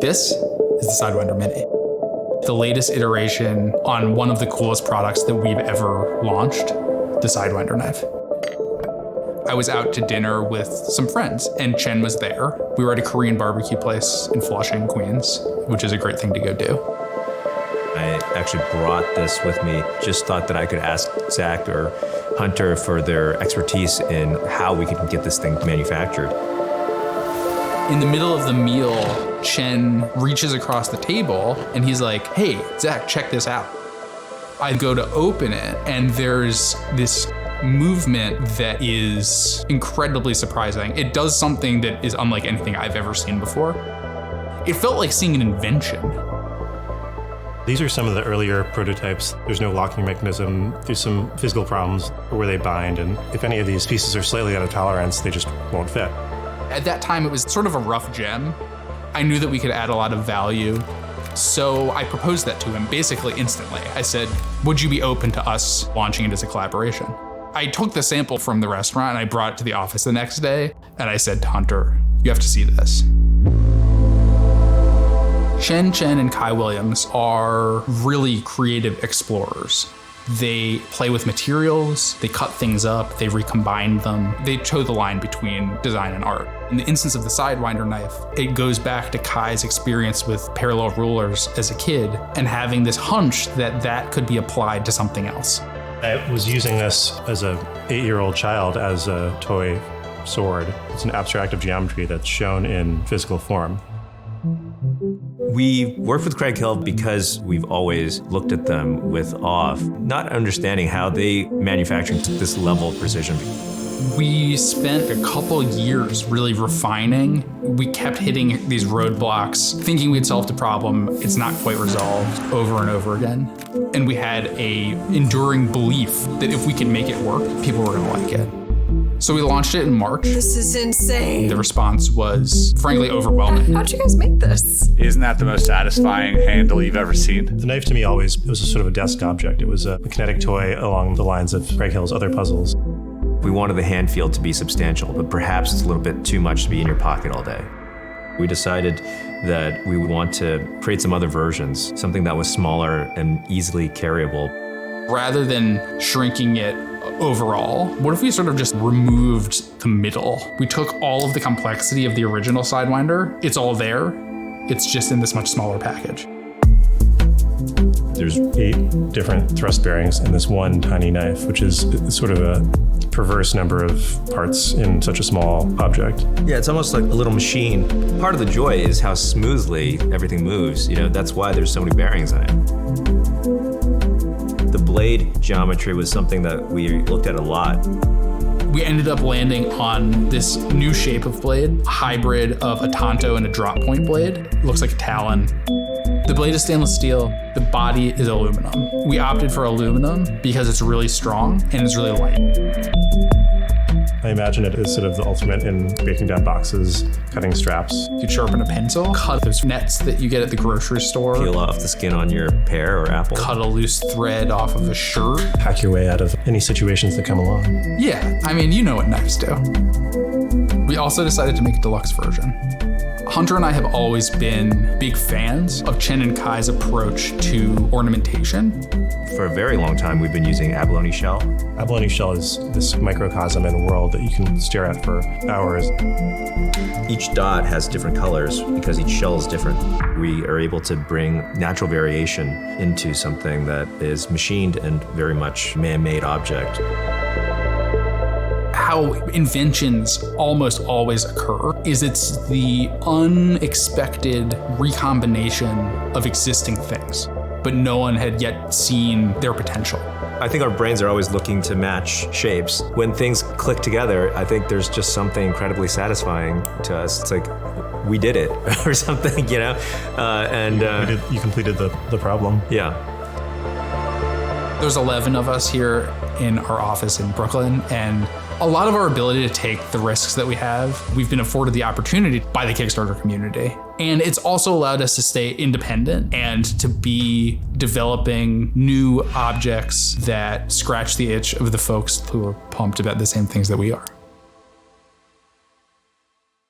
This is the Sidewinder Mini, the latest iteration on one of the coolest products that we've ever launched, the Sidewinder knife. I was out to dinner with some friends and Chen was there. We were at a Korean barbecue place in Flushing, Queens, which is a great thing to go do. I actually brought this with me, just thought that I could ask Zach or Hunter for their expertise in how we could get this thing manufactured. In the middle of the meal, Chen reaches across the table and he's like, "Hey, Zach, check this out." I go to open it and there's this movement that is incredibly surprising. It does something that is unlike anything I've ever seen before. It felt like seeing an invention. These are some of the earlier prototypes. There's no locking mechanism. There's some physical problems where they bind, and if any of these pieces are slightly out of tolerance, they just won't fit. At that time, it was sort of a rough gem. I knew that we could add a lot of value. So I proposed that to him basically instantly. I said, would you be open to us launching it as a collaboration? I took the sample from the restaurant and I brought it to the office the next day. And I said to Hunter, you have to see this. Chen and Kai Williams are really creative explorers. They play with materials, they cut things up, they recombine them. They toe the line between design and art. In the instance of the Sidewinder knife, it goes back to Kai's experience with parallel rulers as a kid and having this hunch that that could be applied to something else. I was using this as an 8-year-old child as a toy sword. It's an abstract of geometry that's shown in physical form. We worked with Craig Hill because we've always looked at them with awe, not understanding how they manufacture to this level of precision. We spent a couple years really refining. We kept hitting these roadblocks, thinking we'd solved a problem. It's not quite resolved over and over again. And we had a enduring belief that if we could make it work, people were gonna like it. So we launched it in March. This is insane. The response was frankly overwhelming. How'd you guys make this? Isn't that the most satisfying handle you've ever seen? The knife to me always was a sort of a desk object. It was a kinetic toy along the lines of Craig Hill's other puzzles. We wanted the hand feel to be substantial, but perhaps it's a little bit too much to be in your pocket all day. We decided that we would want to create some other versions, something that was smaller and easily carryable. Rather than shrinking it overall, what if we sort of just removed the middle? We took all of the complexity of the original Sidewinder. It's all there. It's just in this much smaller package. There's 8 different thrust bearings in this one tiny knife, which is sort of a perverse number of parts in such a small object. Yeah, it's almost like a little machine. Part of the joy is how smoothly everything moves. You know, that's why there's so many bearings in it. The blade geometry was something that we looked at a lot. We ended up landing on this new shape of blade, a hybrid of a Tonto and a drop point blade. It looks like a talon. The blade is stainless steel, the body is aluminum. We opted for aluminum because it's really strong and it's really light. I imagine it as sort of the ultimate in breaking down boxes, cutting straps. You could sharpen a pencil, cut those nets that you get at the grocery store. Peel off the skin on your pear or apple. Cut a loose thread off of a shirt. Hack your way out of any situations that come along. Yeah, I mean, you know what knives do. We also decided to make a deluxe version. Hunter and I have always been big fans of Chen and Kai's approach to ornamentation. For a very long time, we've been using abalone shell. Abalone shell is this microcosm in the world that you can stare at for hours. Each dot has different colors because each shell is different. We are able to bring natural variation into something that is machined and very much man-made object. How inventions almost always occur is it's the unexpected recombination of existing things, but no one had yet seen their potential. I think our brains are always looking to match shapes. When things click together, I think there's just something incredibly satisfying to us. It's like, we did it, or something, you know? You completed the problem. Yeah. There's 11 of us here in our office in Brooklyn, and a lot of our ability to take the risks that we have, we've been afforded the opportunity by the Kickstarter community. And it's also allowed us to stay independent and to be developing new objects that scratch the itch of the folks who are pumped about the same things that we are.